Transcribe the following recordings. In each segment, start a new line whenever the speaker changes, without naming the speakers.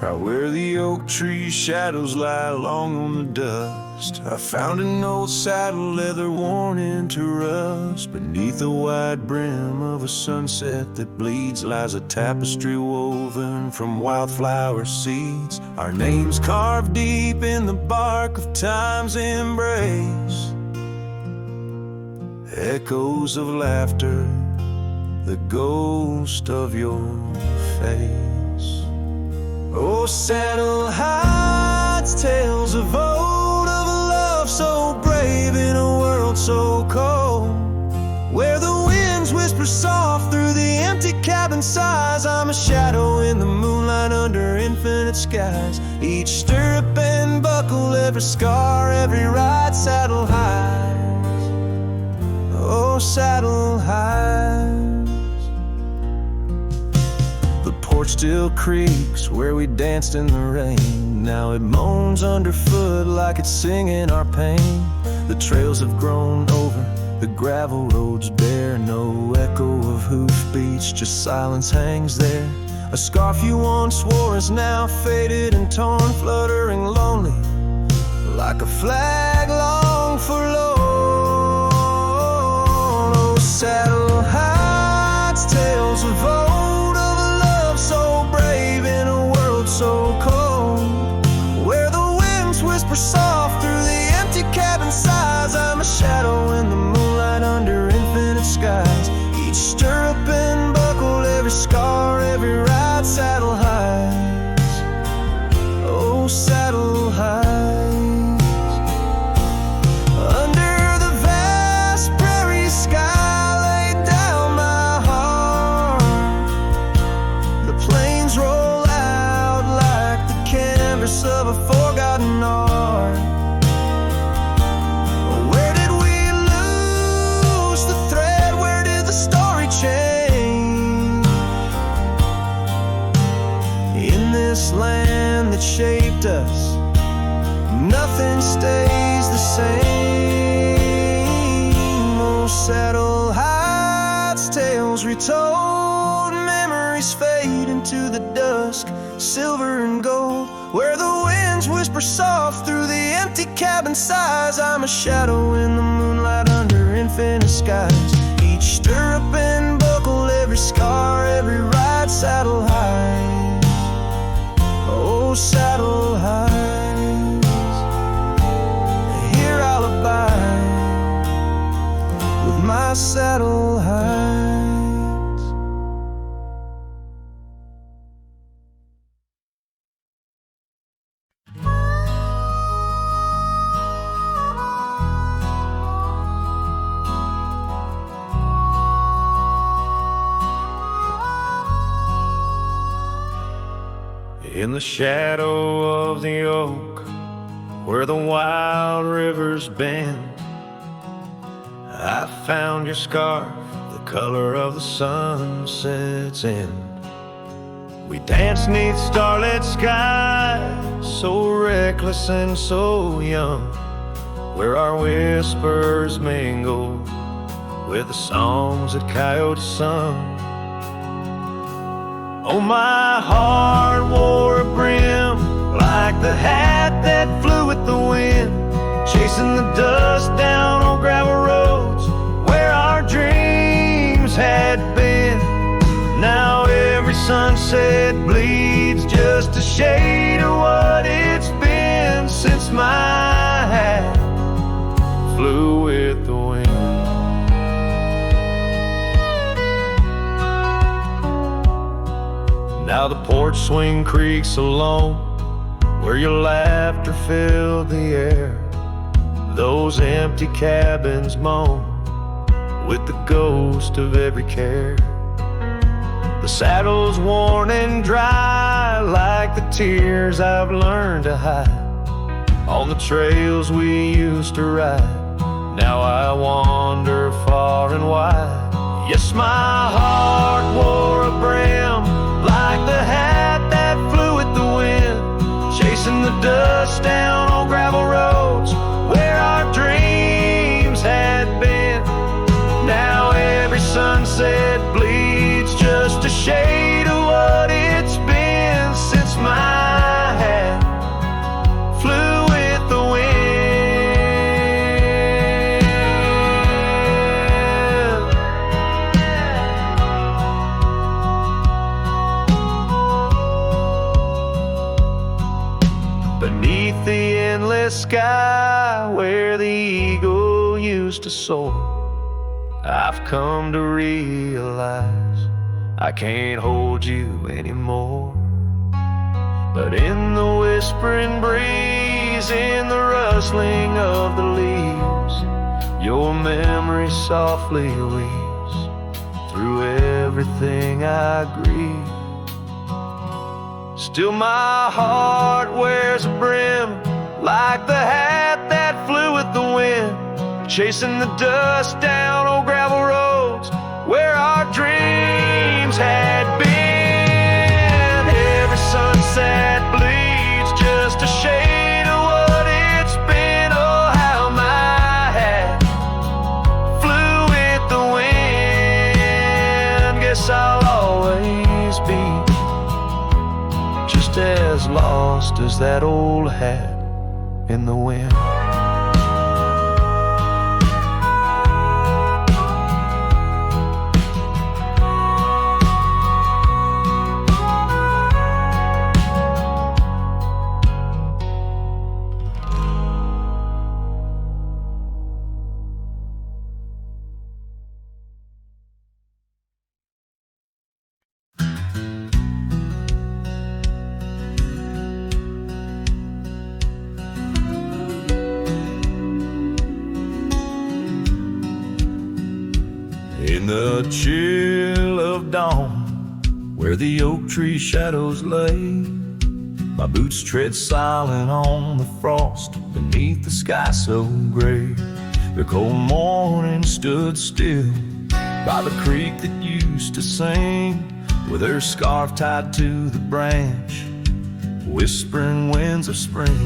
Right where the oak tree shadows lie along on the dust, I found an old saddle leather worn into rust. Beneath the wide brim of a sunset that bleeds lies a tapestry woven from wildflower seeds. Our names carved deep in the bark of time's embrace, echoes of laughter, the ghost of your face. Oh, saddle hides tales of old, of a love so brave in a world so cold, where the winds whisper soft through the empty cabin sighs. I'm a shadow in the moonlight under infinite skies. Each stirrup and buckle, every scar, every ride, saddle hides. Oh, saddle hides. The porch still creaks where we danced in the rain. Now it moans underfoot like it's singing our pain. The trails have grown over, the gravel roads bare. No echo of hoofbeats, just silence hangs there. A scarf you once wore is now faded and torn, fluttering lonely like a flag long forlorn. Oh, saddle hides tales of old, of a love so brave in a world so cold, where the winds whisper soft through the empty cabin sighs. I'm a shadow in the moonlight under infinite skies. Each stirrup and buckle, every scar, every ride, saddle hides. Oh, saddle hides. Under the vast prairie sky laid down my heart, the plains roll out like the canvas of a forgotten art. Where did we lose the thread? Where did the story change? In this land that shaped us, nothing stays the same. Oh, saddle hides tales retold, memories fade into the dusk, silver and gold, where the winds whisper soft through the empty cabin sighs. I'm a shadow in the moonlight under infinite skies. Each stirrup and buckle, every scar, every ride, saddle hides. Oh, saddle hides. Here I'll abide with my saddle hides. In the shadow of the oak, where the wild rivers bend, I found your scarf, the color of the sunset's end. We danced 'neath starlit skies, so reckless and so young, where our whispers mingled with the songs that coyotes sung. Oh, my heart wore a brim like the hat that flew with the wind, chasing the dust down on gravel roads where our dreams had been. Now every sunset bleeds just a shade of what it's been since my hat flew with the wind. Now the porch swing creaks alone, where your laughter filled the air. Those empty cabins moan with the ghost of every care. The saddle's worn and dry like the tears I've learned to hide on the trails we used to ride. Now I wander far and wide. Yes, my heart wore a brim like the hat that flew with the wind, chasing the dust down on gravel roads where our dreams had been. Now every sunset bleeds just a shade of what it's been since my endless sky where the eagle used to soar. I've come to realize I can't hold you anymore. But in the whispering breeze, in the rustling of the leaves, your memory softly weaves through everything I grieve. Still my heart wears a brim, like the hat that flew with the wind, chasing the dust down old gravel roads where our dreams had been. Every sunset bleeds just a shade of what it's been. Oh, how my hat flew with the wind. Guess I'll always be just as lost as that old hat in the wind. In the chill of dawn, where the oak tree shadows lay, my boots tread silent on the frost beneath the sky so gray. The cold morning stood still by the creek that used to sing, with her scarf tied to the branch, whispering winds of spring.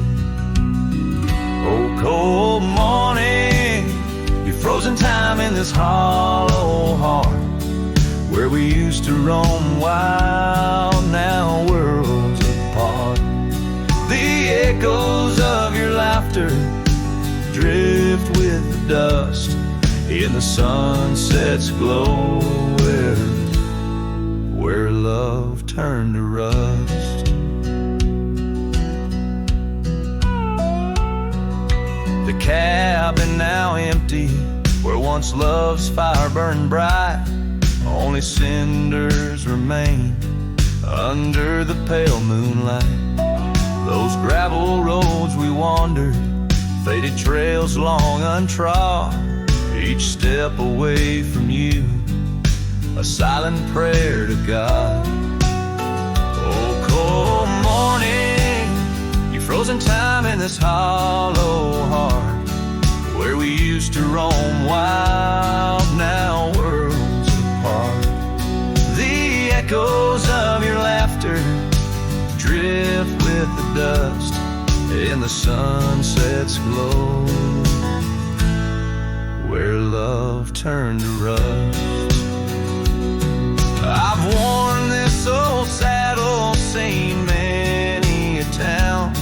Oh, cold morning, you frozen time in this hollow heart, where we used to roam wild, now worlds apart. The echoes of your laughter drift with the dust in the sunset's glow, where love turned to rust. The cabin now empty, where once love's fire burned bright, only cinders remain under the pale moonlight. Those gravel roads we wandered, faded trails long untrod, each step away from you, a silent prayer to God. Oh, cold morning, you frozen time in this hollow heart, where we used to roam wild, now worlds apart. The echoes of your laughter drift with the dust in the sunset's glow, where love turned to rust. I've worn this old saddle, seen many a town,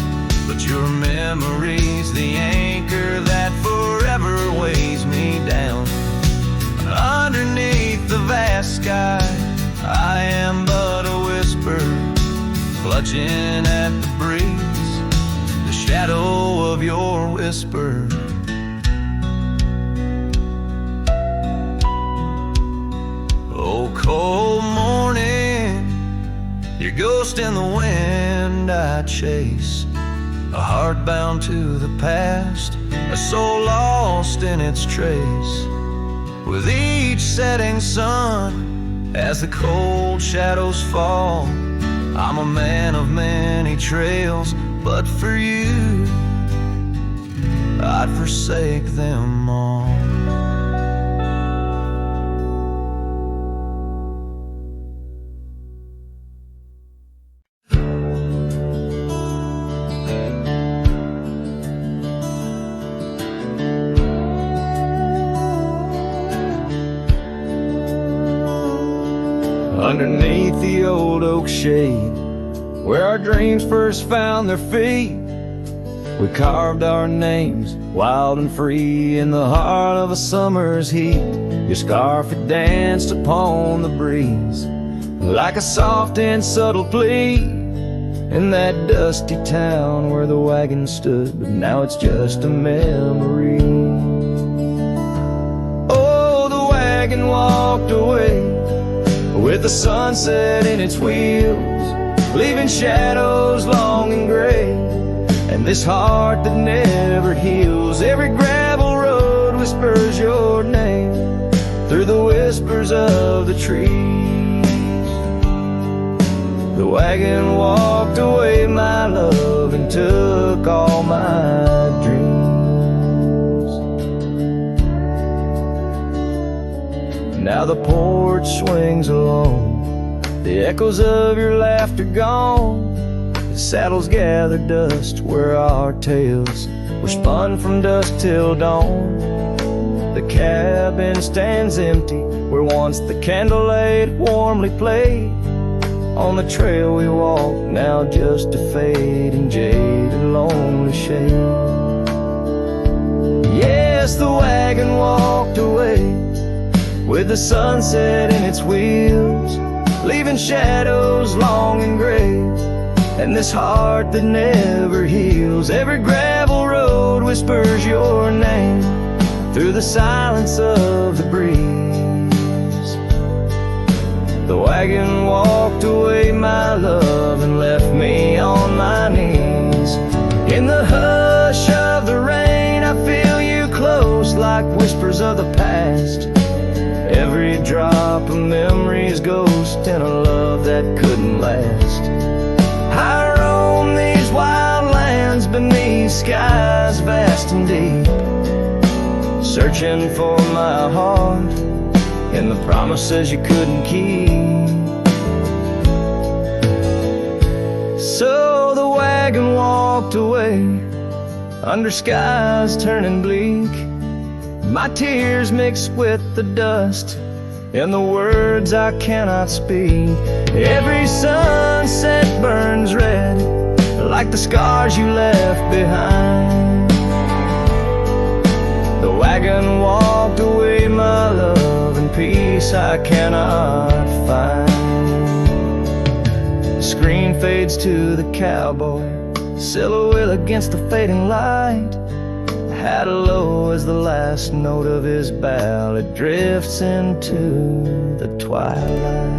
but your memory's the anchor that forever weighs me down. Underneath the vast sky, I am but a whisper, clutching at the breeze, the shadow of your whisper. Oh, cold morning, your ghost in the wind I chase, a heart bound to the past, a soul lost in its trace. With each setting sun, as the cold shadows fall, I'm a man of many trails, but for you, I'd forsake them all.
Underneath the old oak shade, where our dreams first found their feet, we carved our names wild and free in the heart of a summer's heat. Your scarf had danced upon the breeze like a soft and subtle plea, in that dusty town where the wagon stood, but now it's just a memory. Oh, the wagon walked away with the sunset in its wheels, leaving shadows long and gray, and this heart that never heals. Every gravel road whispers your name through the whispers of the trees. The wagon walked away, my love, and took all my dreams. Now the porch swings alone, the echoes of your laughter gone. The saddles gather dust where our tales were spun from dusk till dawn. The cabin stands empty where once the candlelight warmly played. On the trail we walk, now just a fading jaded lonely shade. Yes, the wagon walked away with the sunset in its wheels, leaving shadows long and gray, and this heart that never heals. Every gravel road whispers your name through the silence of the breeze. The wagon walked away, my love, and left me on my knees. In the hush of the rain, I feel you close like whispers of the past. Every drop of memory's ghost in a love that couldn't last. I roam these wild lands beneath skies vast and deep, searching for my heart and the promises you couldn't keep. So the wagon walked away under skies turning bleak. My tears mixed with the dust and the words I cannot speak. Every sunset burns red like the scars you left behind. The wagon walked away, my love, and peace I cannot find. The screen fades to the cowboy, silhouette against the fading light. Hat low as the last note of his ballad drifts into the twilight.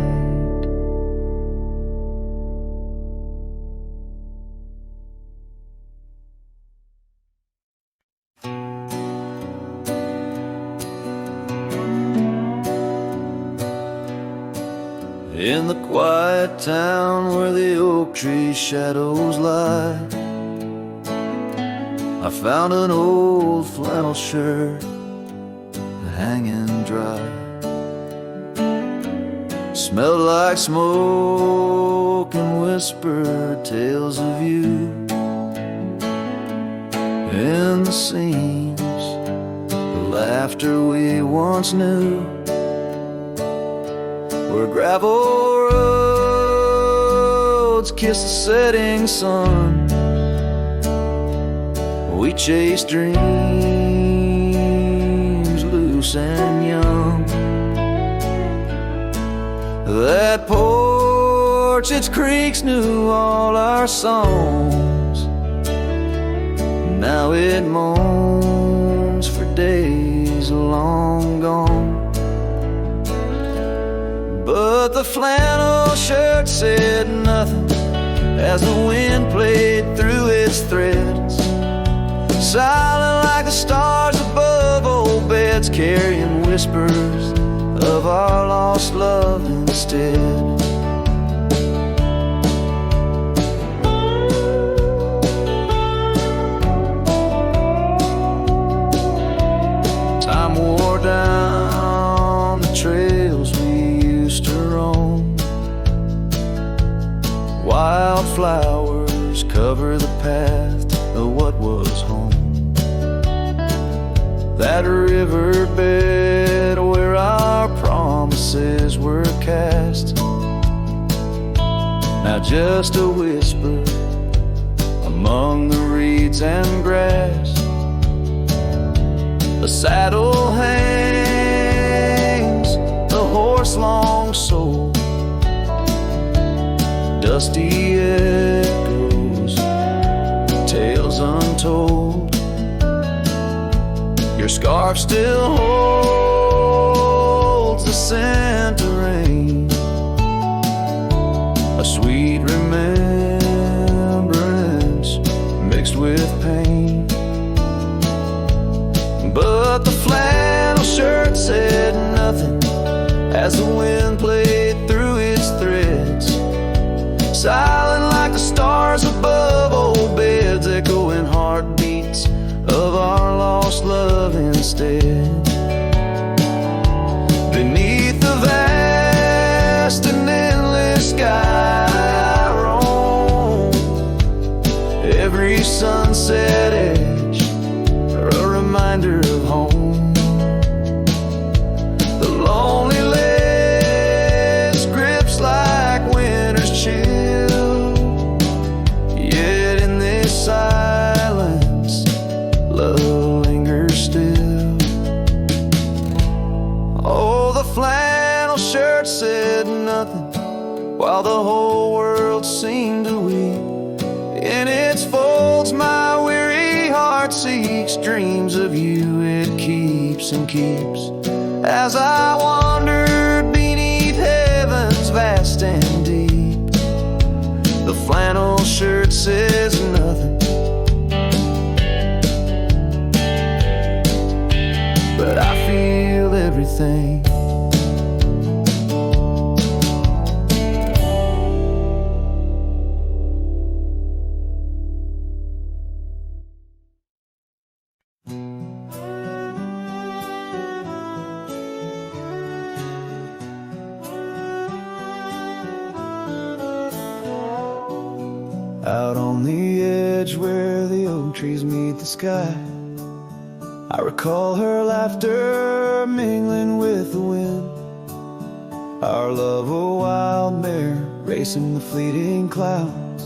In the quiet town where the oak tree shadows lie, I found an old flannel shirt hanging dry. Smelled like smoke and whispered tales of you. In the seams, the laughter we once knew, where gravel roads kiss the setting sun. We chase dreams loose and young. That porch, its creaks knew all our songs. Now it moans for days long gone. But the flannel shirt said nothing as the wind played through its threads, silent like the stars above old beds, carrying whispers of our lost love instead. Time wore down the trails we used to roam. Wildflowers cover the path of what was home. That riverbed where our promises were cast, now just a whisper among the reeds and grass. The saddle hangs, the horse long sold, dusty echo Your scarf still holds the scent of rain, a sweet remembrance mixed with pain. But the flannel shirt said nothing as the wind played through its threads, silent like the stars above old beds, echoing heartbeats of our lost love instead. Beneath the vast and endless sky I roam, every sunset edge a reminder of home. The loneliness grips like winter's chill, yet in this silence love lingers still. Oh, the flannel shirt said nothing while the whole world seemed to weep. In its folds my weary heart seeks dreams of you. It keeps and keeps as I wandered beneath heaven's vast and deep. The flannel shirt says nothing, but I feel everything. Out on the edge where the oak trees meet the sky, I recall her laughter mingling with the wind, our love a wild mare racing the fleeting clouds.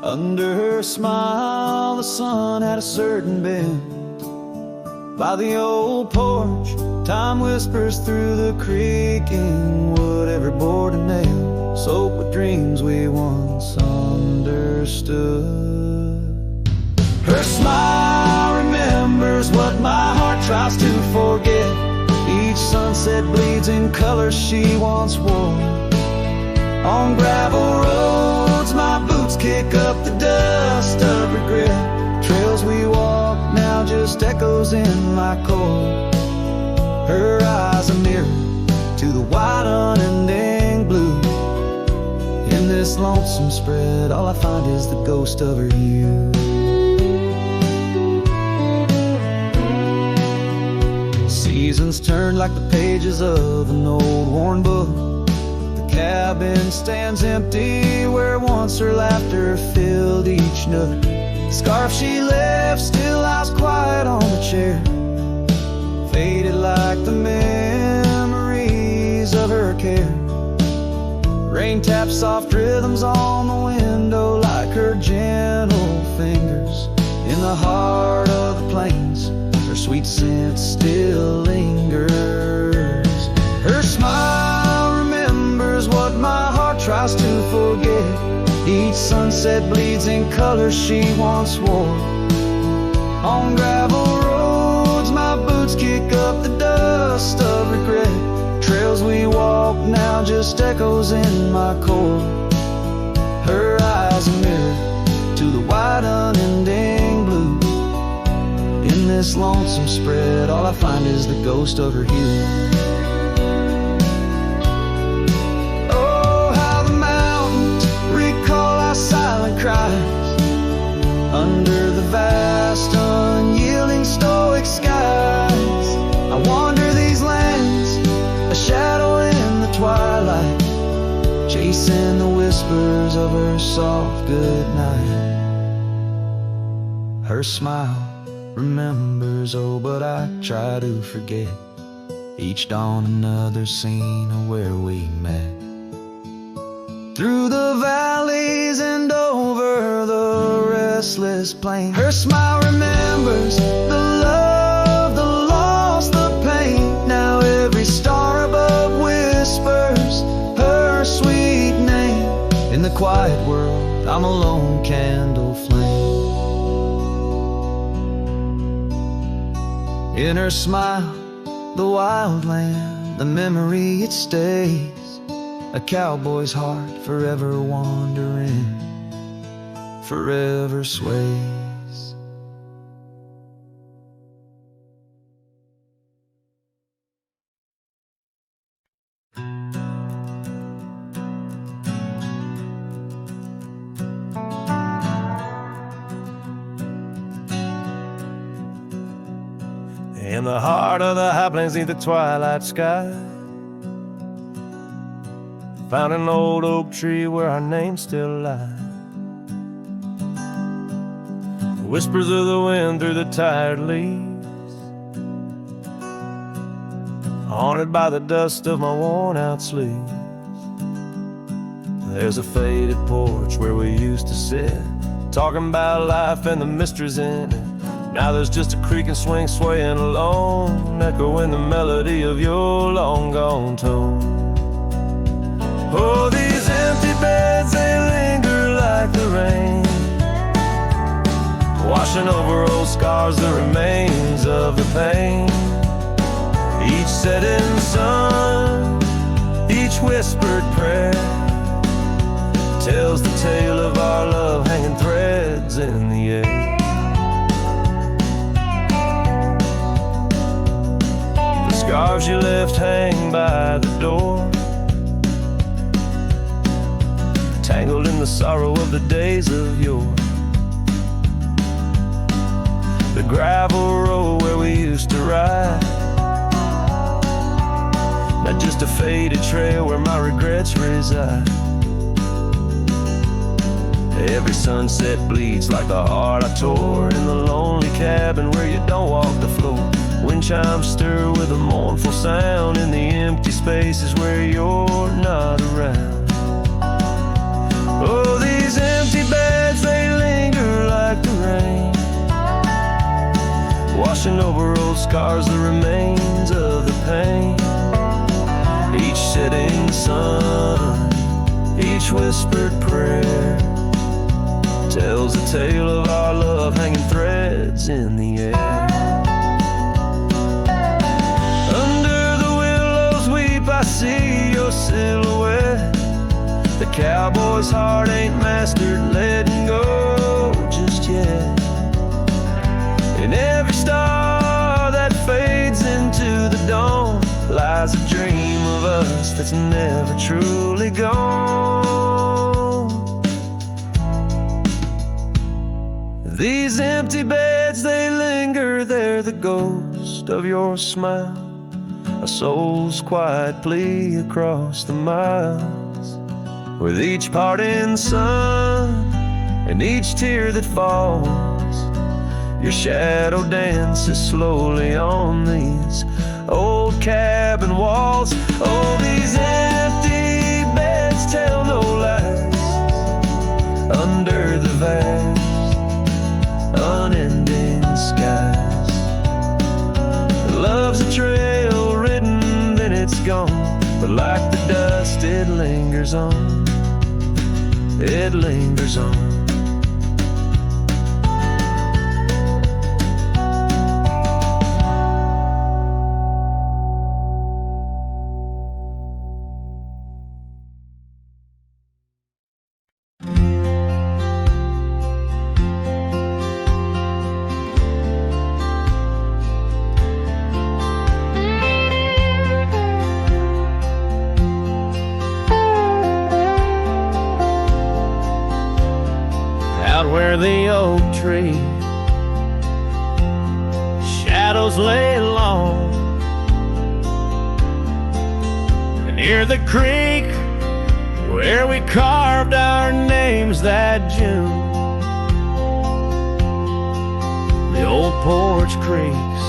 Under her smile the sun had a certain bend. By the old porch time whispers through the creaking wood, every board and nail soaked with dreams we once understood. Her smile remembers what my heart tries to forget. Each sunset bleeds in colors she once wore. On gravel roads my boots kick up the dust of regret. Trails we walk now just echoes in my core. Her eyes a mirror to the wide unending blue. In this lonesome spread all I find is the ghost of her youth. Seasons turn like the pages of an old worn book. The cabin stands empty where once her laughter filled each nook. The scarf she left still lies quiet on the chair, faded like the memories of her care. Rain taps soft rhythms on the window like her gentle fingers. In the heart of the plains her sweet scent still lingers. Her smile remembers what my heart tries to forget. Each sunset bleeds in colors she once wore. On gravel roads my boots kick up the dust of regret. Trails we walk now just echoes in my core. Her eyes a mirror to the wide unending blue. In this lonesome spread all I find is the ghost of her hue. Oh, how the mountains recall our silent cries under the vast unyielding stoic skies. I wander these lands, a shadow in the twilight, chasing the whispers of her soft good night. Her smile remembers, oh, but I try to forget. Each dawn another scene of where we met. Through the valleys and over the restless plain, her smile remembers the love, the loss, the pain. Now every star above whispers her sweet name. In the quiet world I'm a lone candle flame. In her smile, the wild land, the memory it stays. A cowboy's heart forever wandering, forever sways.
In the heart of the high plains neath the twilight sky, found an old oak tree where our names still lie. Whispers of the wind through the tired leaves, haunted by the dust of my worn out sleeves. There's a faded porch where we used to sit, talking about life and the mysteries in it. Now there's just a creaking swing swaying alone, echoing the melody of your long gone tone. Oh, these empty beds, they linger like the rain, washing over old scars, the remains of the pain. Each setting sun, each whispered prayer, tells the tale of our love hanging threads in the air. Scarves you left hang by the door, tangled in the sorrow of the days of yore. The gravel road where we used to ride, not just a faded trail where my regrets reside. Every sunset bleeds like the heart I tore in the lonely cabin where you don't walk the floor. Wind chimes stir with a mournful sound in the empty spaces where you're not around. Oh, these empty beds, they linger like the rain, washing over old scars, the remains of the pain. Each setting sun, each whispered prayer, tells a tale of our love hanging threads in the air. I see your silhouette. The cowboy's heart ain't mastered letting go just yet. In every star that fades into the dawn lies a dream of us that's never truly gone. These empty beds, they linger, they're the ghost of your smile, a soul's quiet plea across the miles. With each parting sun and each tear that falls, your shadow dances slowly on these old cabin walls. Oh, these empty beds tell no lies under the vast, unending skies. Love's a trail written, then it's gone, but like the dust it lingers on, it lingers on. Where the oak tree shadows lay long, and near the creek where we carved our names that June, the old porch creaks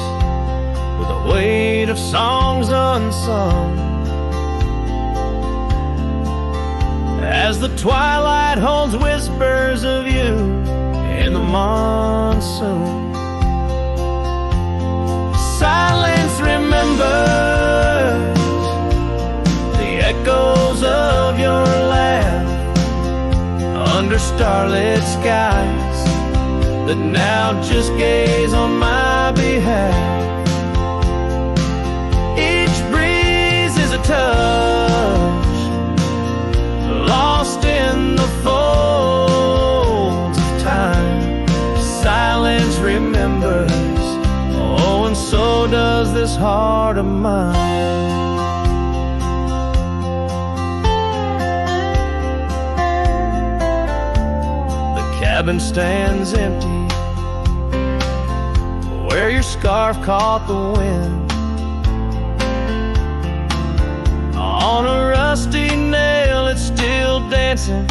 with the weight of songs unsung, as the twilight holds whispers of you in the monsoon. Silence remembers the echoes of your laugh under starlit skies that now just gaze on my behalf. touch, lost in the folds of time. Silence remembers, oh, and so does this heart of mine. The cabin stands empty where your scarf caught the wind. On a rusty nail, it's still dancing,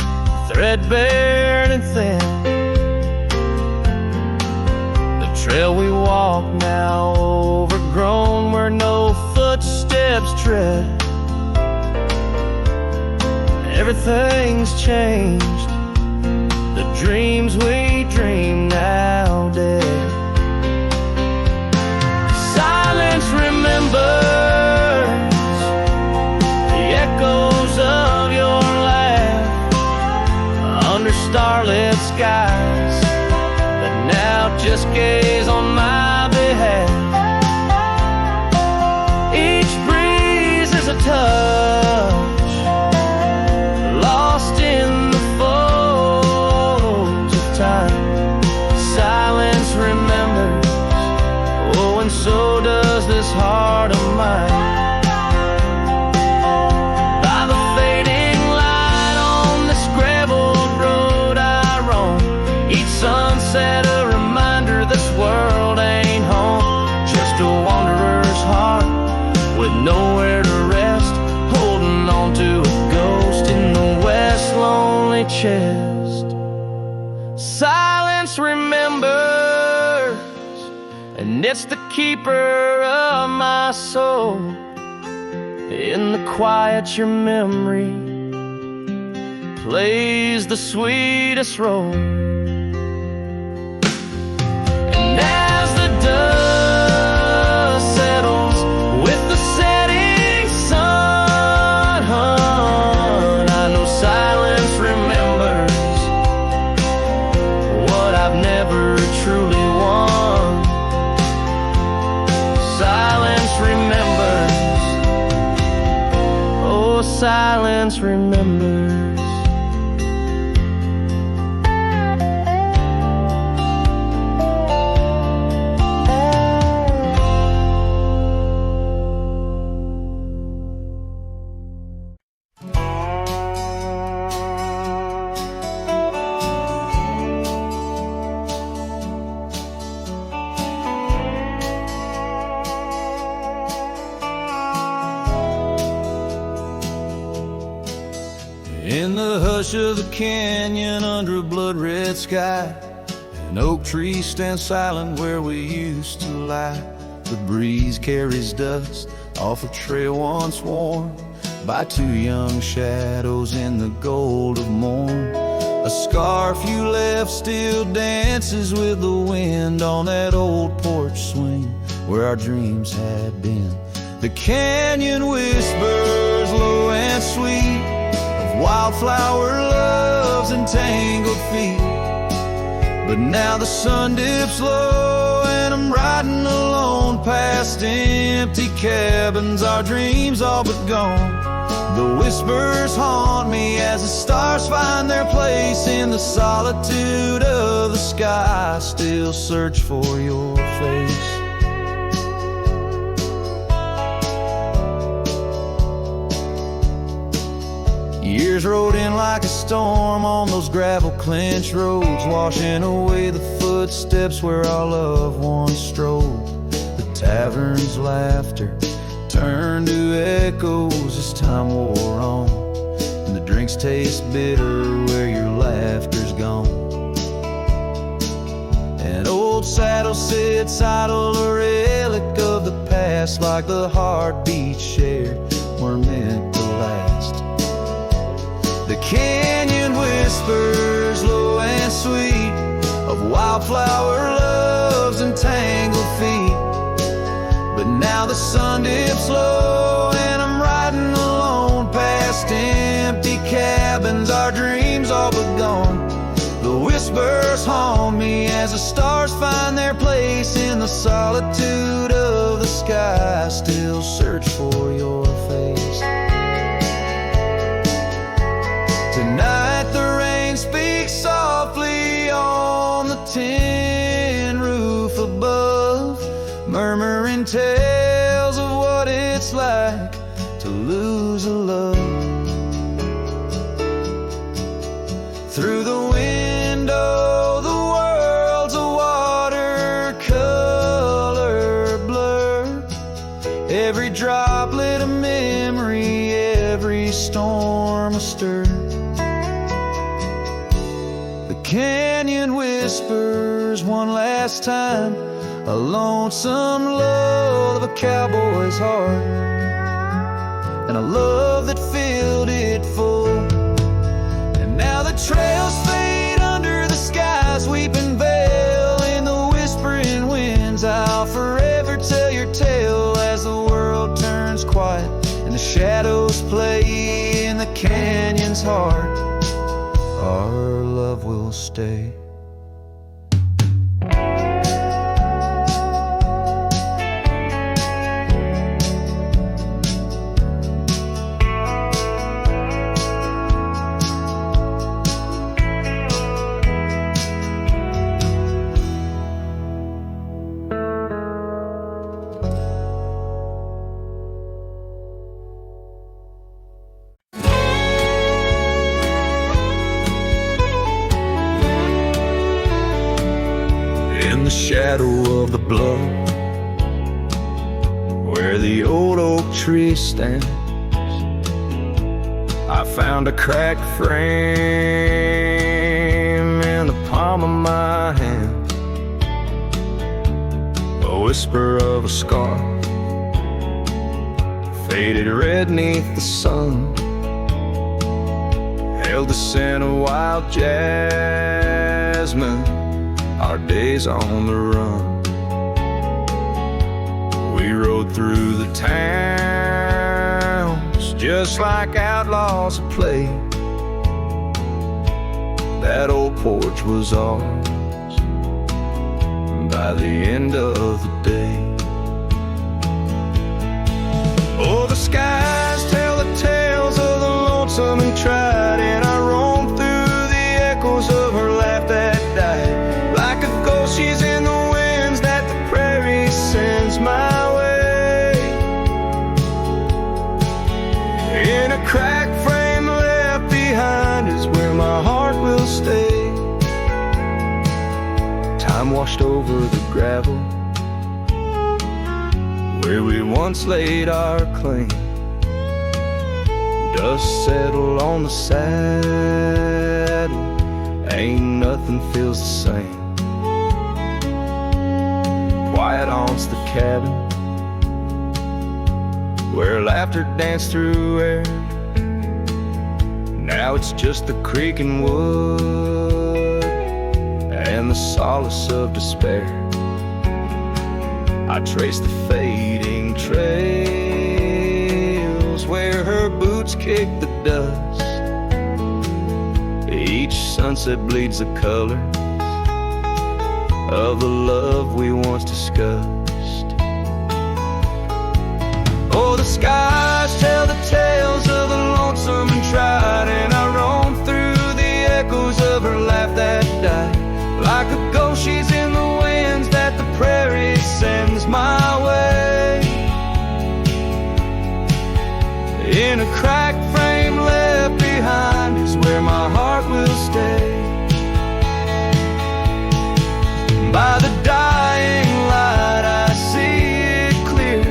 threadbare and thin. The trail we walk now overgrown, where no footsteps tread. Everything's changed, the dreams we dream now dead. Silence remembers the echoes of your laugh under starlit skies that now just gaze on my behalf. Each breeze is a touch, lost in the folds of time. Silence remembers, oh, and so does this heart of mine. By the fading light on this graveled road I roam, each sunset a reminder this world ain't home. Just a wanderer's heart with nowhere to rest, holding on to a ghost in the west lonely chest. Silence remembers, and it's the keeper of my soul. In the quiet your memory plays the sweetest role. And as the dust settles with the setting sun, I know silence remembers what I've never truly won. Silence remembers, oh, silence remembers.
In the hush of the canyon under a blood-red sky, an oak tree stands silent where we used to lie. The breeze carries dust off a trail once worn by two young shadows in the gold of morn. A scarf you left still dances with the wind on that old porch swing where our dreams had been. The canyon whispers low and sweet of wildflower loves and tangled feet. But now the sun dips low and I'm riding alone past empty cabins, our dreams all but gone. The whispers haunt me as the stars find their place in the solitude of the sky. I still search for your face. Years rode in like a storm on those gravel clenched roads, washing away the footsteps where our loved ones strolled. The tavern's laughter turned to echoes as time wore on, and the drinks taste bitter where your laughter's gone. An old saddle sits idle, a relic of the past, like the heartbeat shared were meant to last. The canyon whispers low and sweet of wildflower loves and tangled feet. But now the sun dips low and I'm riding alone past empty cabins, our dreams all but gone. The whispers haunt me as the stars find their place in the solitude of the sky. sky, I still search for your face. Tonight the rain speaks softly on the tin roof above, murmuring tales of what it's like to lose a love. Through the window, the world's a watercolor blur. Every droplet a memory, every storm a stir. The canyon whispers one last time, a lonesome lull of a cowboy's heart, and a love that filled it full. Now the trails fade under the sky's weeping veil. In the whispering winds, I'll forever tell your tale as the world turns quiet and the shadows play in the canyon's heart. Our love will stay. In the shadow of the bluff, where the old oak tree stands, I found a cracked frame in the palm of my hand, a whisper of a scar, faded red neath the sun, held the scent of wild jasmine, our days on the run. We rode through the towns just like outlaws at play. That old porch was ours by the end of the day. Oh, the skies tell the tales of the lonesome and tried, and I roam through the echoes of her laugh that died. Like a ghost, she's in the winds that the prairie sends my way. In a cracked frame left behind is where my heart will stay. Time washed over the gravel where we once laid our claim. Dust settled on the saddle, ain't nothing feels the same. Quiet haunts the cabin where laughter danced through air. Now it's just the creaking wood and the solace of despair. I trace the fading trails where her boots kick the dust. Each sunset bleeds the color of the love we once discussed. Oh, the skies tell the tales of the lonesome and tried, and I roam through the echoes of her laugh that died. Like a ghost, she's in the winds that the prairie sends my way. In a cracked frame left behind is where my heart will stay. By the dying light I see it clear.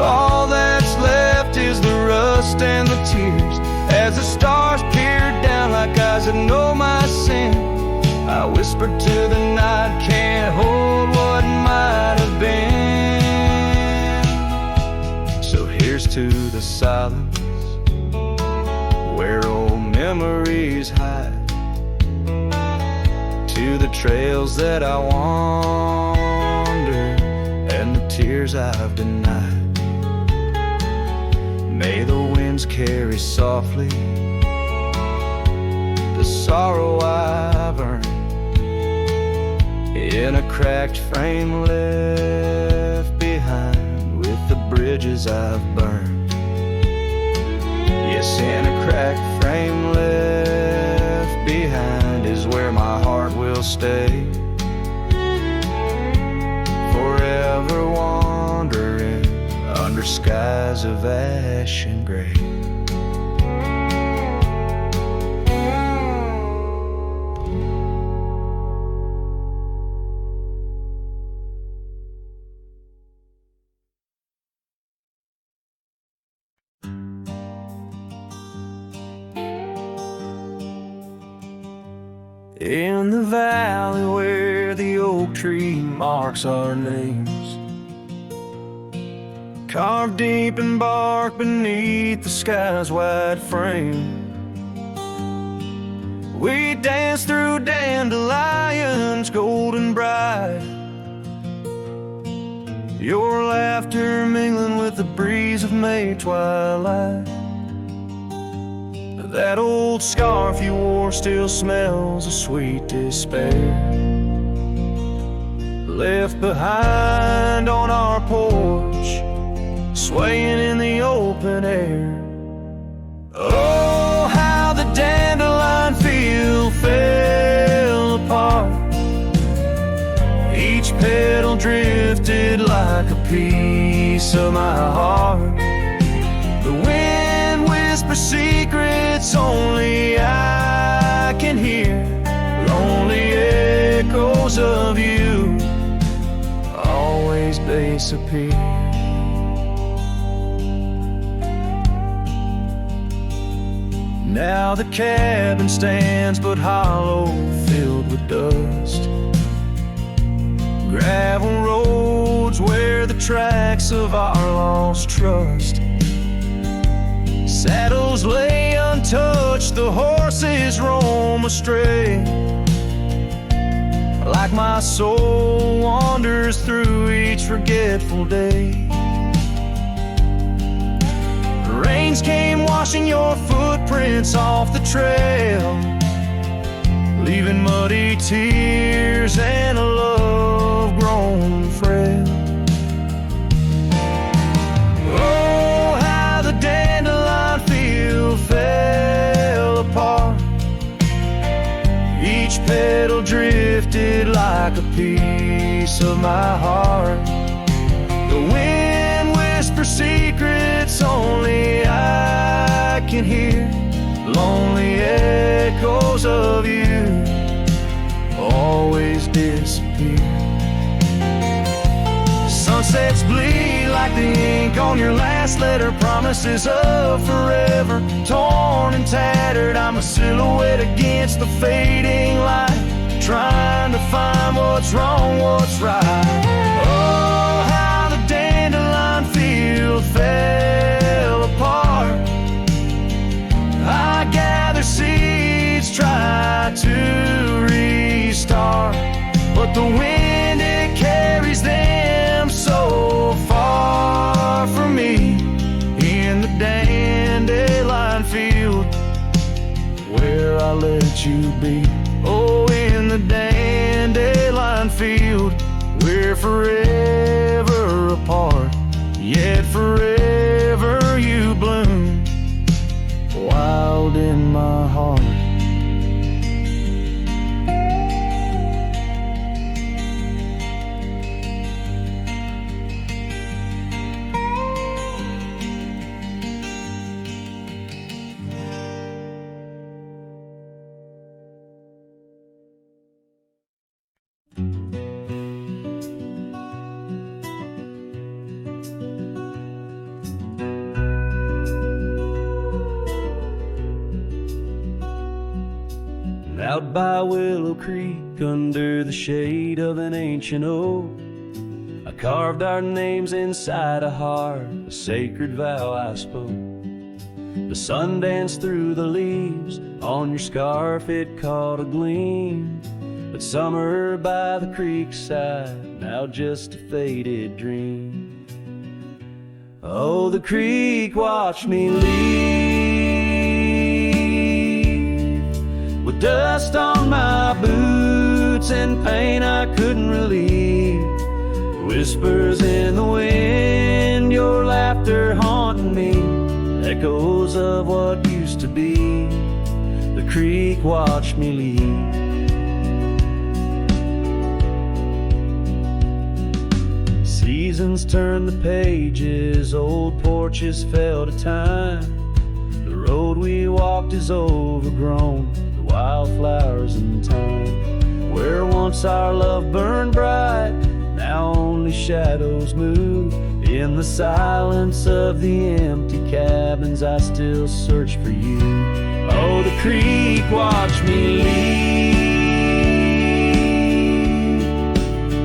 All that's left is the rust and the tears. As the stars peer down like eyes that know my sin, I whisper to the night, can't hold what might have been. So here's to the silence where old memories hide, to the trails that I wander and the tears I've denied. May the winds carry softly the sorrow I've earned, in a cracked frame left behind bridges I've burned. Yes, in a cracked frame left behind is where my heart will stay, forever wandering under skies of ash and gray. In the valley where the oak tree marks our names, carved deep in bark beneath the sky's wide frame, we dance through dandelions golden bright, your laughter mingling with the breeze of May twilight. That old scarf you wore still smells of sweet despair, left behind on our porch, swaying in the open air. Oh, how the dandelion field fell apart, each petal drifted like a piece of my heart. The wind whispers secrets only I can hear, lonely echoes of you always disappear. Now the cabin stands but hollow, filled with dust, gravel roads where the tracks of our lost trust. Saddles lay untouched, the horses roam astray, like my soul wanders through each forgetful day. Rains came washing your footprints off the trail, leaving muddy tears and a love grown frail. Oh, how the dandelion field fell apart, each petal drifted like a piece of my heart. The wind whispers secrets only I can hear, lonely echoes of you always disappear. Sunsets bleed like the ink on your last letter, promises of forever, torn and tattered. I'm a silhouette against the fading light, trying to find what's wrong, what's right. Oh, how the dandelion field fell apart, I gather seeds, try to restart, but the wind, it carries them so far from me. In the dandelion field where I let you be. Oh, in the dandelion field we're forever apart, yet forever you bloom wild in my heart. Out by Willow Creek, under the shade of an ancient oak, I carved our names inside a heart, a sacred vow I spoke. The sun danced through the leaves, on your scarf it caught a gleam, but summer by the creek side, now just a faded dream. Oh, the creek watched me leave, with dust on my boots and pain I couldn't relieve.
Whispers in the wind, your laughter haunting me, echoes of what used to be. The creek watched me leave. Seasons turn the pages, old porches fell to time. The road we walked is overgrown, the wildflowers in time. Where once our love burned bright, now only shadows move. In the silence of the empty cabins, I still search for you. Oh, the creek watched me leave,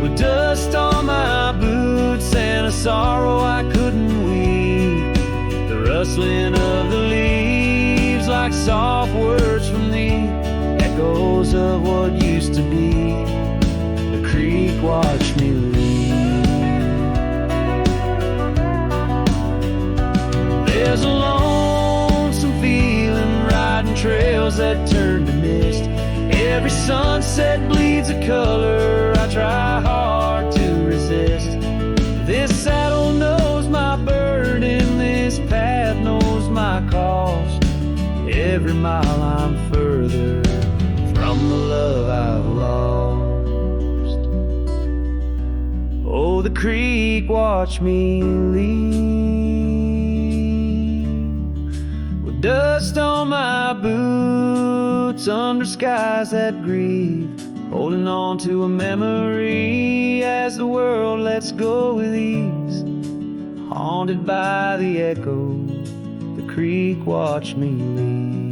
with dust on my boots and a sorrow I couldn't weep. The rustling of the leaves like soft words from thee, echoes of what used to be. The creek watched me leave. There's a lonesome feeling riding trails that turn to mist. Every sunset bleeds a color I try hard to resist. This saddle knows my burden, this path knows my cost. Every mile I'm further from the love I've lost. Oh, the creek watched me leave, with dust on my boots under skies that grieve, holding on to a memory as the world lets go with ease. Haunted by the echo, the creek watched me leave.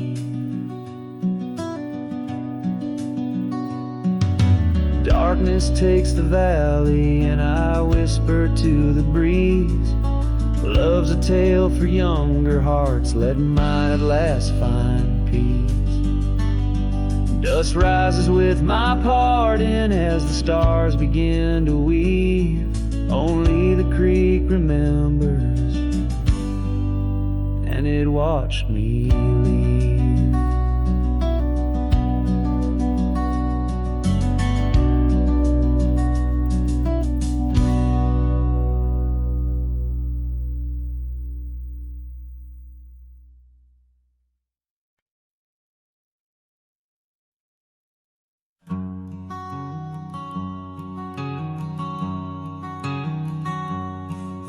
Darkness takes the valley and I whisper to the breeze. Love's a tale for younger hearts, let mine at last find peace. Dust rises with my pardon as the stars begin to weave. Only the creek remembers, and it watched me leave.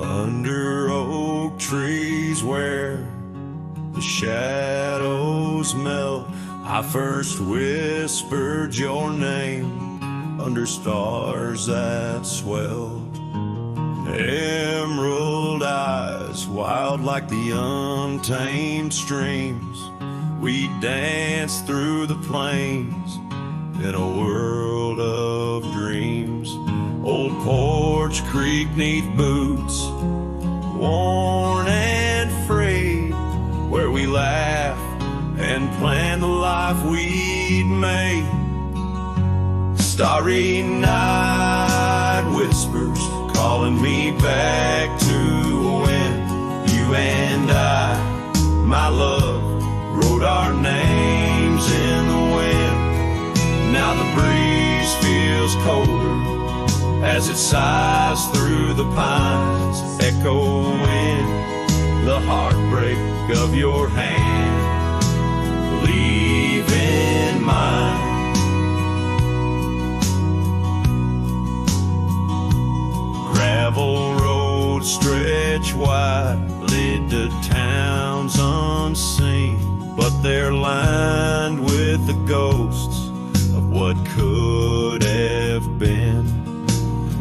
Under oak trees where the shadows melt, I first whispered your name under stars that swelled. Emerald eyes, wild like the untamed streams, we danced through the plains in a world of dreams. Old porch creek neath boots, worn and frayed, where we laughed and planned the life we'd made. Starry night whispers calling me back to when you and I, my love, wrote our names in the wind. Now the breeze feels colder as it sighs through the pines, echoing the heartbreak of your hand, leaving mine. Gravel roads stretch wide, lead to towns unseen, but they're lined with the ghosts of what could have been.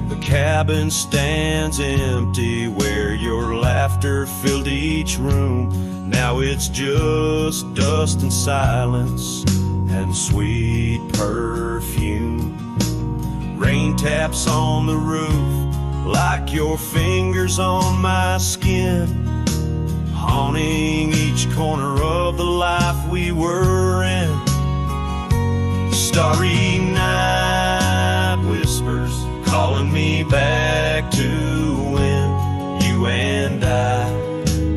The cabin stands empty where your laughter filled each room. Now it's just dust and silence and sweet perfume. Rain taps on the roof like your fingers on my skin, haunting each corner of the life we were in. Starry night whispers calling me back to when you and I,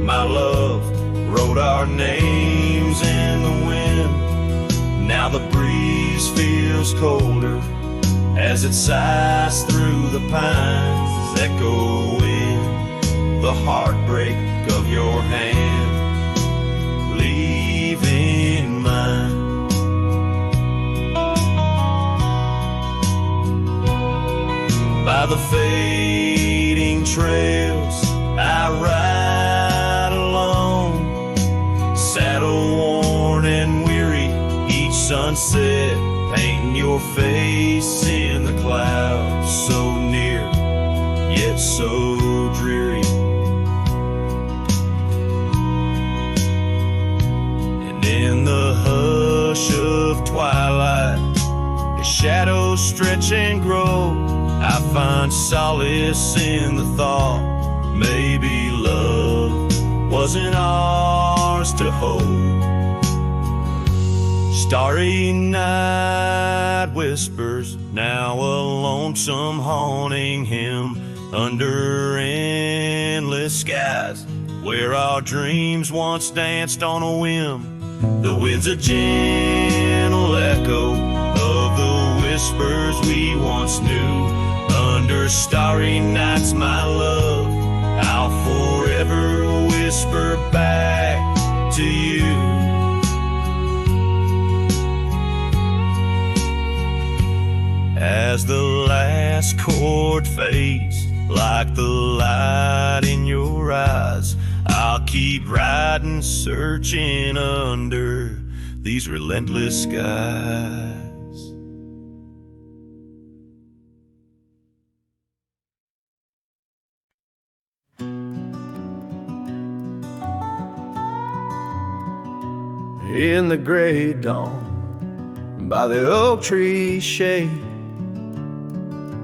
my love, wrote our names in the wind. Now the breeze feels colder as it sighs through the pines, echo in the heartbreak of your hand, leaving mine. By the fading trails I ride alone, saddle worn and weary, each sunset painting your face in the clouds, so near yet so dreary. And in the hush of twilight, as shadows stretch and grow, I find solace in the thought maybe love wasn't ours to hold. Starry night whispers, now a lonesome haunting hymn under endless skies, where our dreams once danced on a whim. The wind's a gentle echo of the whispers we once knew. Under starry nights, my love, I'll forever whisper back to you. As the last chord fades, like the light in your eyes, I'll keep riding, searching under these relentless skies.
In the gray dawn, by the oak tree shade,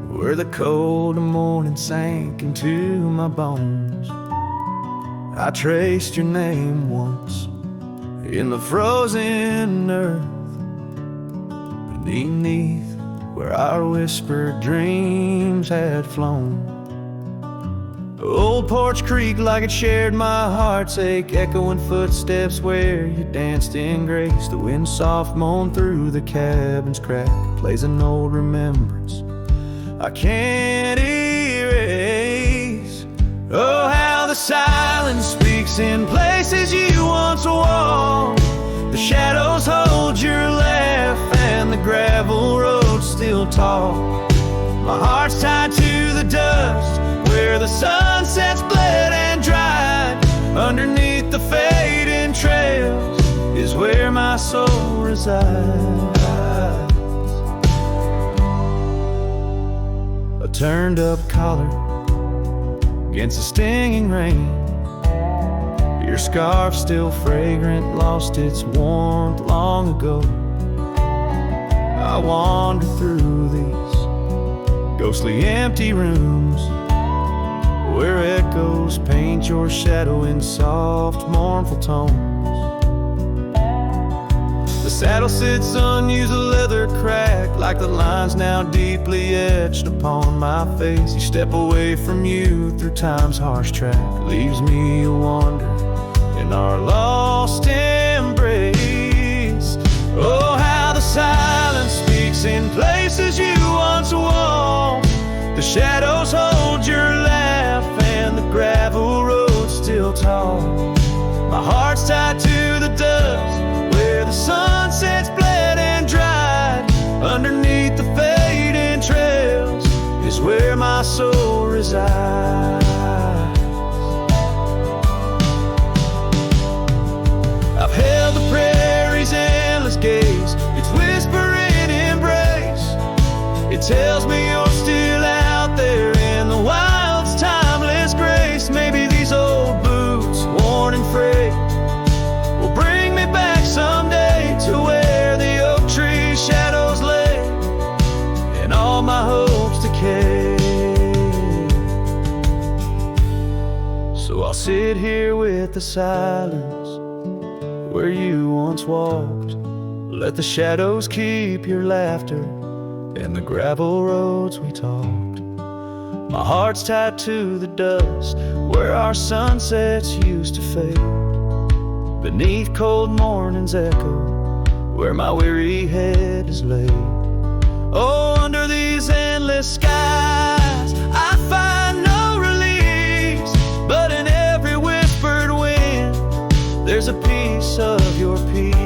where the cold morning sank into my bones, I traced your name once in the frozen earth, beneath where our whispered dreams had flown. Old Porch Creek, like it shared my heart's ache, echoing footsteps where you danced in grace. The wind soft moaned through the cabin's crack, plays an old remembrance I can't erase. Oh, how the silence speaks in places you once walked. The shadows hold your laugh and the gravel roads still talk. My heart's tied to the dust where the sunsets bled and dried. Underneath the fading trails is where my soul resides. A turned up collar against the stinging rain, your scarf still fragrant, lost its warmth long ago. I wander through these ghostly empty rooms where echoes paint your shadow in soft, mournful tones. The saddle sits unused, the leather cracked, like the lines now deeply etched upon my face. You step away from you through time's harsh track, leaves me a wander in our lost embrace. Oh, how the silence speaks in places you once walked. The shadows hold your laugh and the gravel roads still talk. My heart's tied to the dust where the sunsets bled and dried. Underneath the fading trails is where my soul resides. I've held the prairie's endless gaze, its whispering embrace. It tells me you're still out there in the wild's timeless grace. Maybe these old boots, worn and frayed, will bring me back someday to where the oak tree shadows lay and all my hopes decay. So I'll sit here with the silence where you once walked. Let the shadows keep your laughter and the gravel roads we talked. My heart's tied to the dust where our sunsets used to fade. Beneath cold morning's echo where my weary head is laid. Oh, under these endless skies I find no a piece of your peace.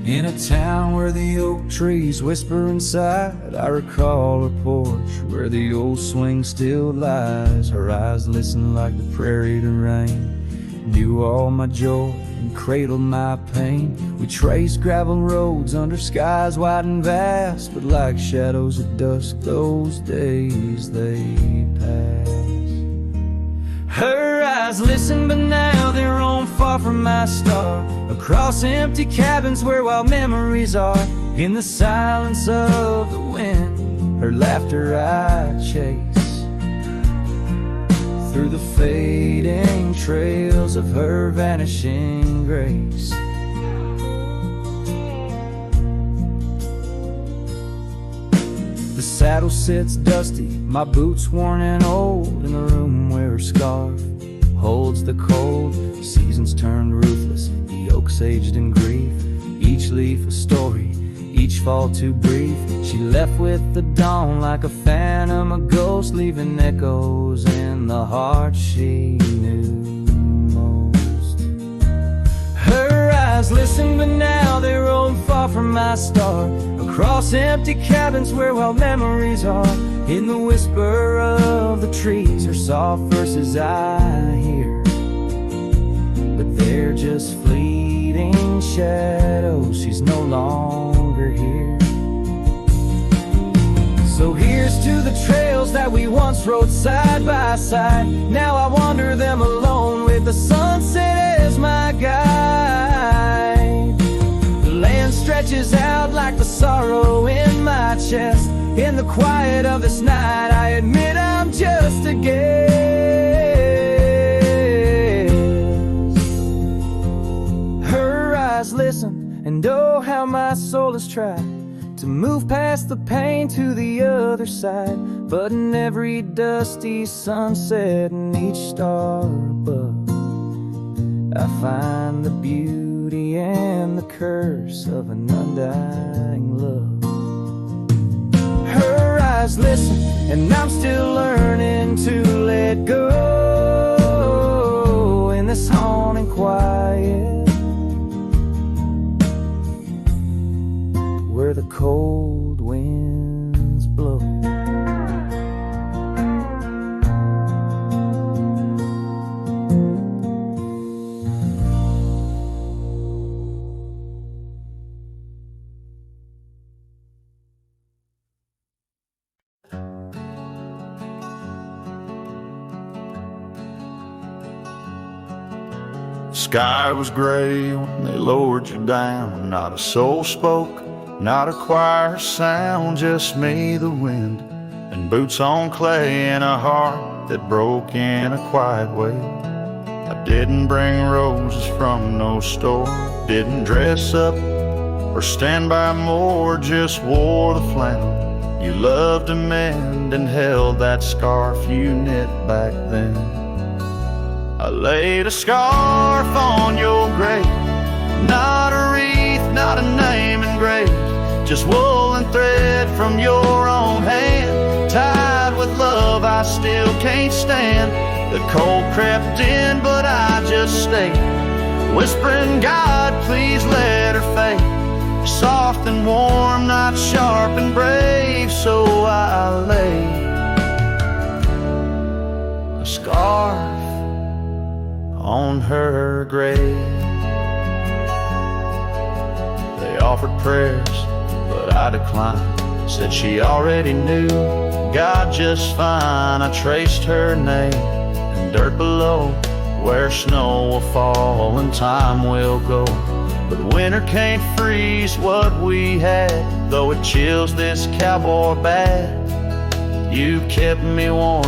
In a town where the oak trees whisper inside, I recall her porch where the old swing still lies. Her eyes listen like the prairie to rain, knew all my joy and cradled my pain. We traced gravel roads under skies wide and vast, but like shadows at dusk those days they pass. Her eyes listen, but now they're on far from my star, across empty cabins where wild memories are. In the silence of the wind, her laughter I chase, through the fading trails of her vanishing grace. The saddle sits dusty, my boots worn and old, in the room where her scarf holds the cold. Seasons turned ruthless, the oaks aged in grief, each leaf a story, each fall too brief. She left with the dawn like a phantom, a ghost, leaving echoes in the heart she knew most. Her eyes listen, but now they roam far from my star, across empty cabins where wild memories are. In the whisper of the trees, her soft verses I hear, but they're just fleeting shadows. She's no longer here. So here's to the trails that we once rode side by side. Now I wander them alone with the sunset as my guide. The land stretches out like the sorrow in my chest. In the quiet of this night, I admit I'm just a guest. Her eyes listen, and oh how my soul has tried to move past the pain to the other side. But in every dusty sunset and each star above, I find the beauty and the curse of an undying love. Her eyes listen, and I'm still learning to let go in this haunting quiet, where the cold winds blow.
Sky was gray when they lowered you down. Not a soul spoke, not a choir sound, just me, the wind, and boots on clay, and a heart that broke in a quiet way. I didn't bring roses from no store, didn't dress up or stand by more, just wore the flannel you loved to mend and held that scarf you knit back then. I laid a scarf on your grave, not a wreath, not a name engraved, just wool and thread from your own hand, tied with love I still can't stand. The cold crept in, but I just stayed, whispering, God, please let her fade, soft and warm, not sharp and brave. So I laid a scarf on her grave. They offered prayers, but I declined, said she already knew God just fine. I traced her name in dirt below, where snow will fall and time will go, but winter can't freeze what we had, though it chills this cowboy bad. You kept me warm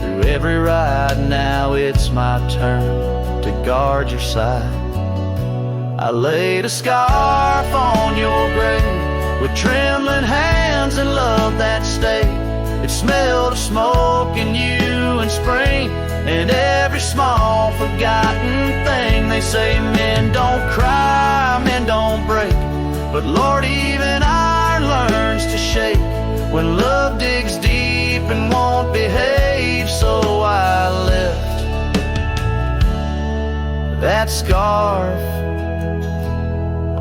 through every ride, now it's my turn to guard your side. I laid a scarf on your grave with trembling hands and love that stayed. It smelled of smoke and you
in spring, and every small forgotten thing. They say men don't cry, men don't break, but Lord, even iron learns to shake when love digs deep and won't behave. So I left that scarf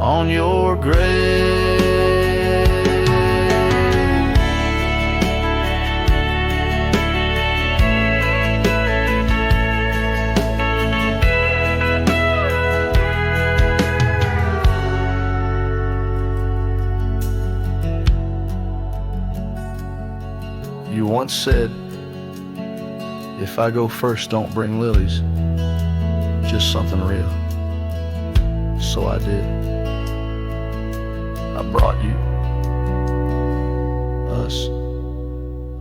on your grave. You once said, if I go first, don't bring lilies, just something real. So I did. I brought you, us.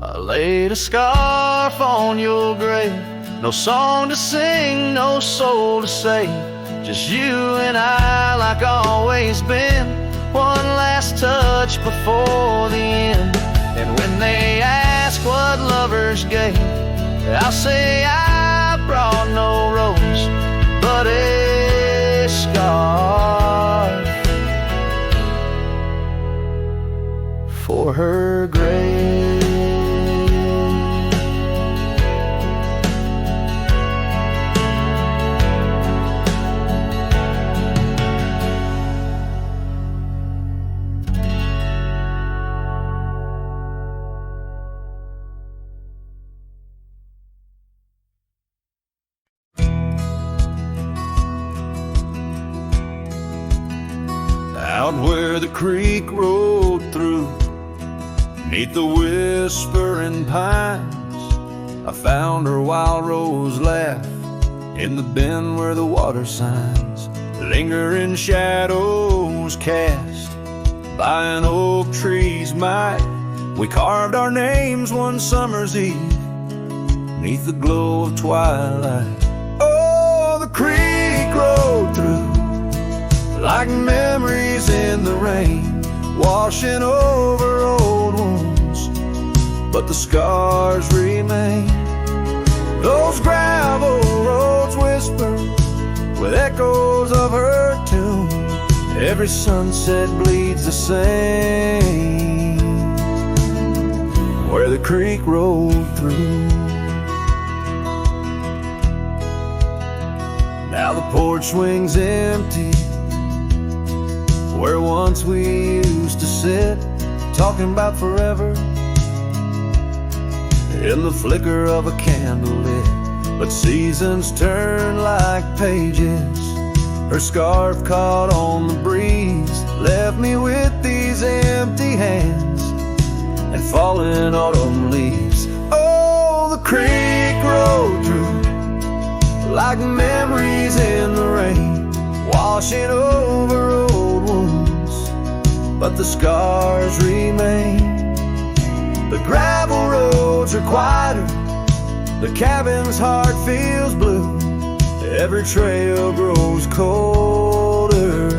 I laid a scarf on your grave, no song to sing, no soul to save, just you and I like always been, one last touch before the end. And when they ask what lovers gave, I'll say I brought no rose, but a scarf for her grave.
Out where the creek rolled through, 'neath the whispering pines, I found her wild rose laugh in the bend where the water signs, lingering shadows cast by an oak tree's might. We carved our names one summer's eve, 'neath the glow of twilight. Oh, the creek rolled through like memories in the rain, washing over old wounds, but the scars remain. Those gravel roads whisper with echoes of her tune. Every sunset bleeds the same where the creek rolled through. Now the porch swings empty where once we used to sit, talking about forever in the flicker of a candle lit. But seasons turn like pages, her scarf caught on the breeze, left me with these empty hands and falling autumn leaves. Oh, the creek rolled through like memories in the rain, washing over old wounds, but the scars remain. The gravel roads are quieter, the cabin's heart feels blue, every trail grows colder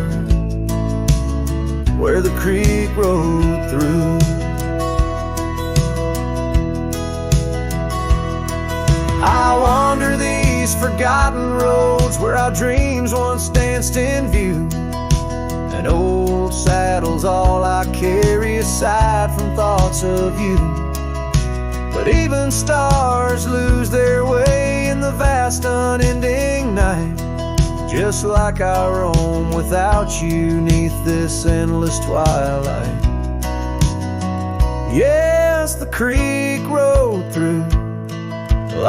where the creek rolled through. I wander these forgotten roads where our dreams once danced in view, and old saddle's all I carry aside from thoughts of you. But even stars lose their way in the vast unending night, just like I roam without you 'neath this endless twilight. Yes, the creek rolled through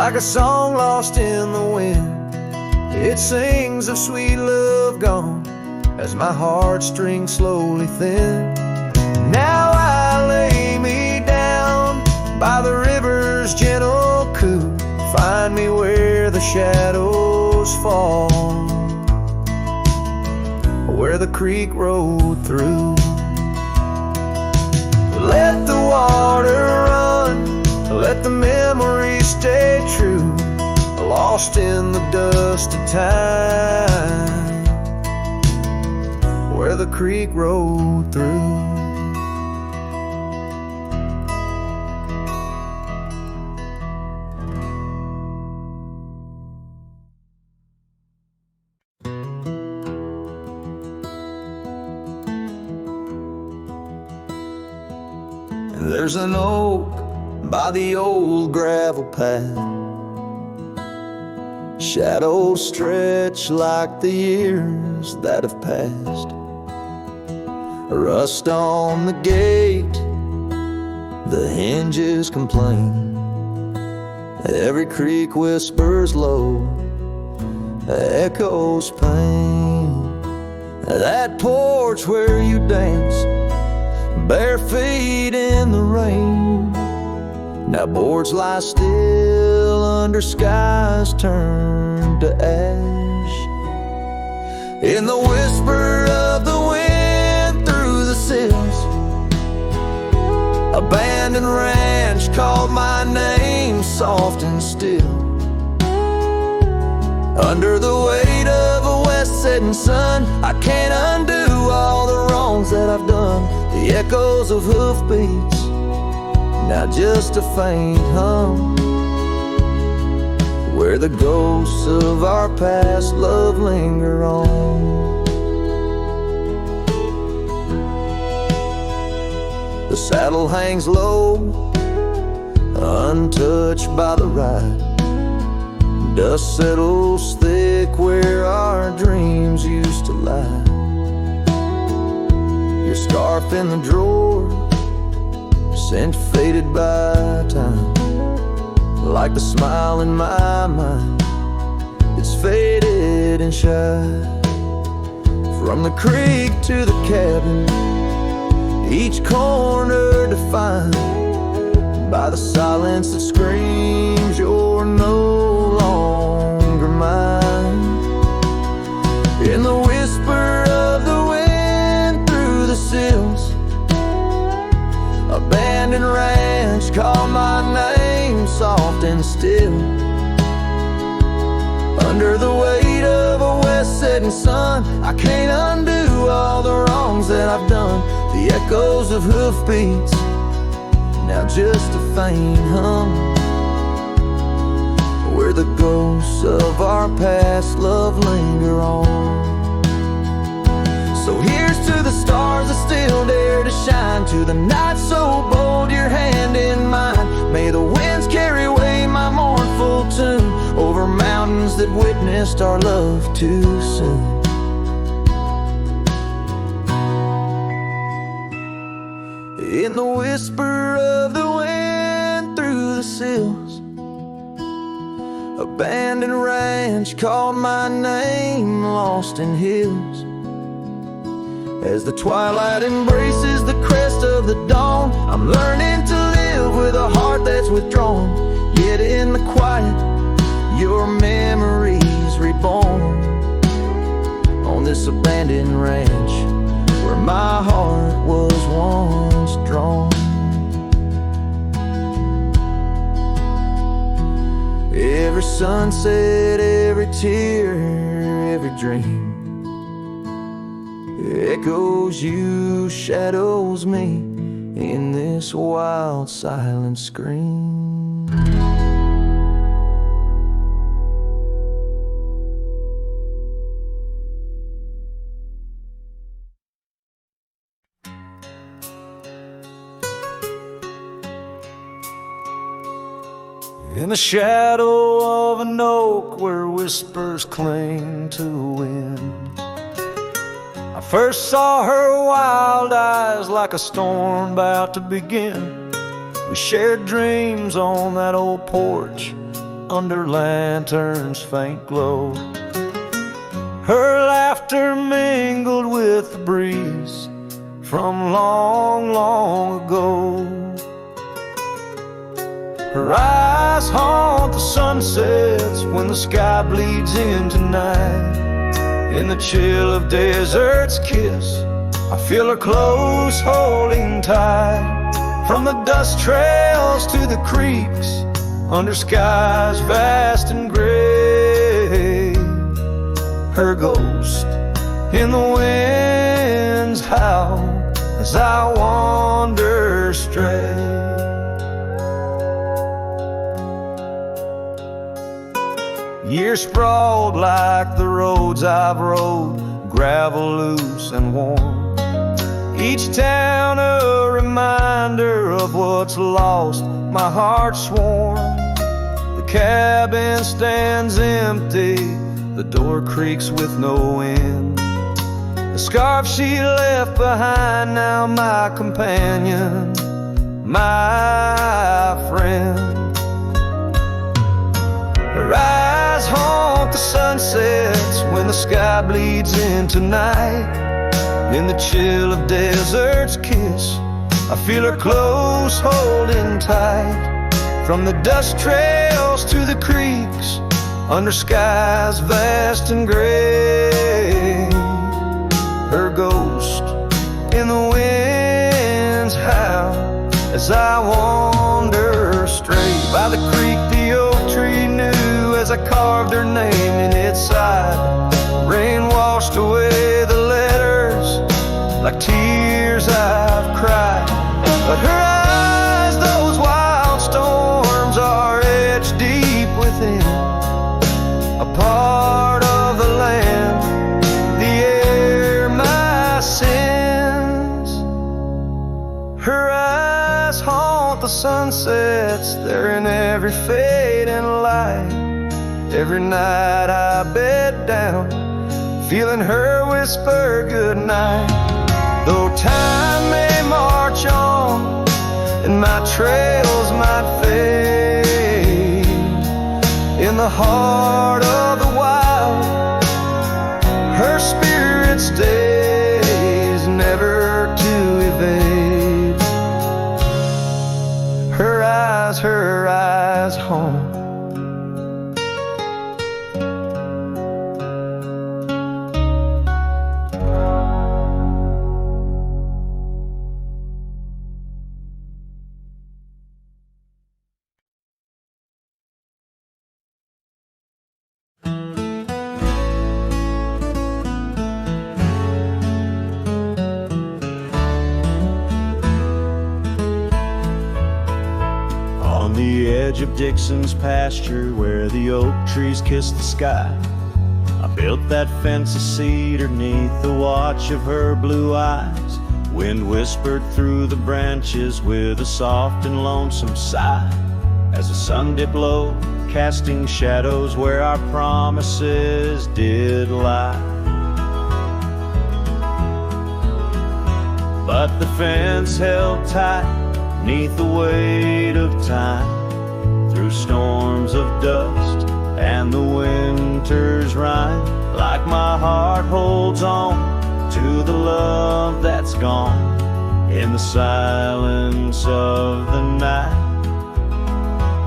like a song lost in the wind. It sings of sweet love gone as my heartstrings slowly thin. Now I lay me down by the river's gentle coo, find me where the shadows fall, where the creek rolled through. Let the water run, let the memories stay true, lost in the dust of time, where the creek rolled through.
There's an oak by the old gravel path. Shadows stretch like the years that have passed. Rust on the gate, the hinges complain. Every creak whispers low, echoes pain. That porch where you dance, bare feet in the rain. Now boards lie still under skies turned to ash. In the whisper of the wind through the sills, abandoned ranch called my name soft and still. Under the weight of a west setting sun, I can't undo all the wrongs that I've done. The echoes of hoofbeats, now just a faint hum, where the ghosts of our past love linger on. The saddle hangs low, untouched by the ride. Dust settles thick where our dreams used to lie. Your scarf in the drawer, scent faded by time. Like the smile in my mind, it's faded and shy. From the creek to the cabin, each corner defined by the silence that screams you're no longer mine. In the whisper of the wind through the sills, abandoned ranch call my name soft and still. Under the weight of a west setting sun, I can't undo all the wrongs that I've done. The echoes of hoofbeats, now just a faint hum, where the ghosts of our past love linger on. So here's to the stars that still dare to shine, to the night so bold your hand in mine. May the winds carry away my mournful tune over mountains that witnessed our love too soon. In the whisper of the wind through the sills, abandoned ranch called my name lost in hills. As the twilight embraces the crest of the dawn, I'm learning to live with a heart that's withdrawn. Yet in the quiet, your memories reborn. On this abandoned ranch where my heart was once drawn. Every sunset, every tear, every dream echoes you, shadows me in this wild silent scream.
In the shadow of an oak where whispers cling to the wind, I first saw her wild eyes like a storm about to begin. We shared dreams on that old porch under lanterns' faint glow. Her laughter mingled with the breeze from long, long ago. Her eyes haunt the sunsets when the sky bleeds into night. In the chill of desert's kiss, I feel her close holding tight. From the dust trails to the creeks, under skies vast and gray, her ghost in the wind's howl as I wander stray. Years sprawled like the roads I've rode, gravel loose and warm. Each town a reminder
reminder of what's lost. My heart's warm. The cabin stands empty. The door creaks with no end. The scarf she left behind, now my companion, my friend. Her eyes haunt the sunsets when the sky bleeds into night. In the chill of desert's kiss, I feel her close holding tight. From the dust trails to the creeks, under skies vast and gray, her ghost in the wind's howl as I wander straight. By the creek the oak tree knew as I carved her name in its side. Rain washed away the letters like tears I've cried. But her eyes, those wild storms, are etched deep within, a part of the land, the air, my sins. Her eyes haunt the sunsets, they're in every fading light. Every night I bed down, feeling her whisper goodnight. Though time may march on and my trails might fade, in the heart of the wild, her spirit stays, never to evade. Her eyes home.
On the edge of Dixon's pasture, where the oak trees kiss the sky, I built that fence of cedar neath the watch of her blue eyes. Wind whispered through the branches with a soft and lonesome sigh, as the sun dipped low, casting shadows where our promises did lie. But the fence held tight neath the weight of time, through storms of dust and the winter's rime. Like my heart holds on to the love that's gone in the silence of the night,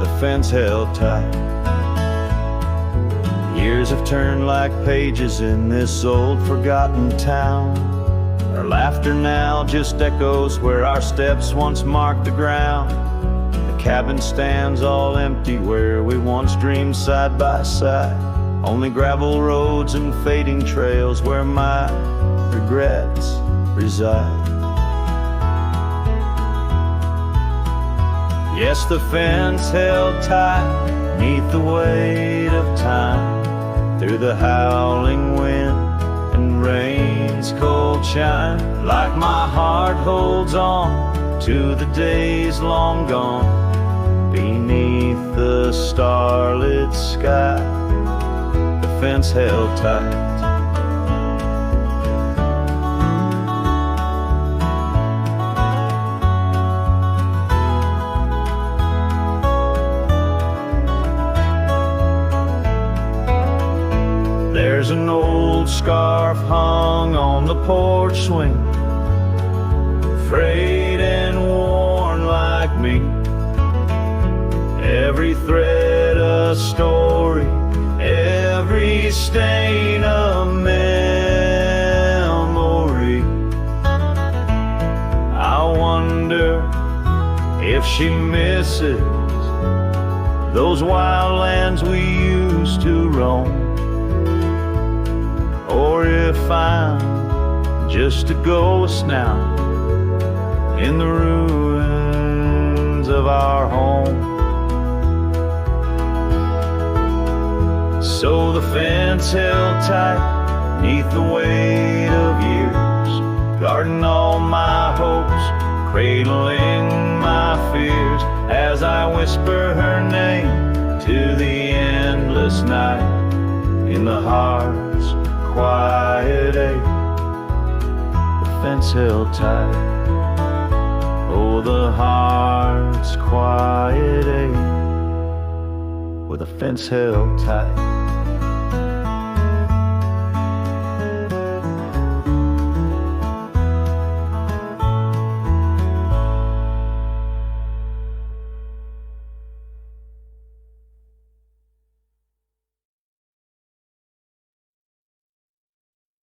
the fence held tight. Years have turned like pages in this old forgotten town. Our laughter now just echoes where our steps once marked the ground. The cabin stands all empty where we once dreamed side by side. Only gravel roads and fading trails where my regrets reside. Yes, the fence held tight neath the weight of time, through the howling wind and rain's cold chime. Like my heart holds on to the days long gone, beneath the starlit sky, the fence held tight. There's an old scarf hung on the porch swing, frayed and worn like me. Every thread a story, every stain a memory. I wonder if she misses those wild lands we used to roam, or if I'm just a ghost now in the ruins of our home. So the fence held tight neath the weight of years, guarding all my hopes, cradling whisper her name to the endless night in the heart's quiet ache. The fence held tight. Oh, the heart's quiet ache, with a fence held tight.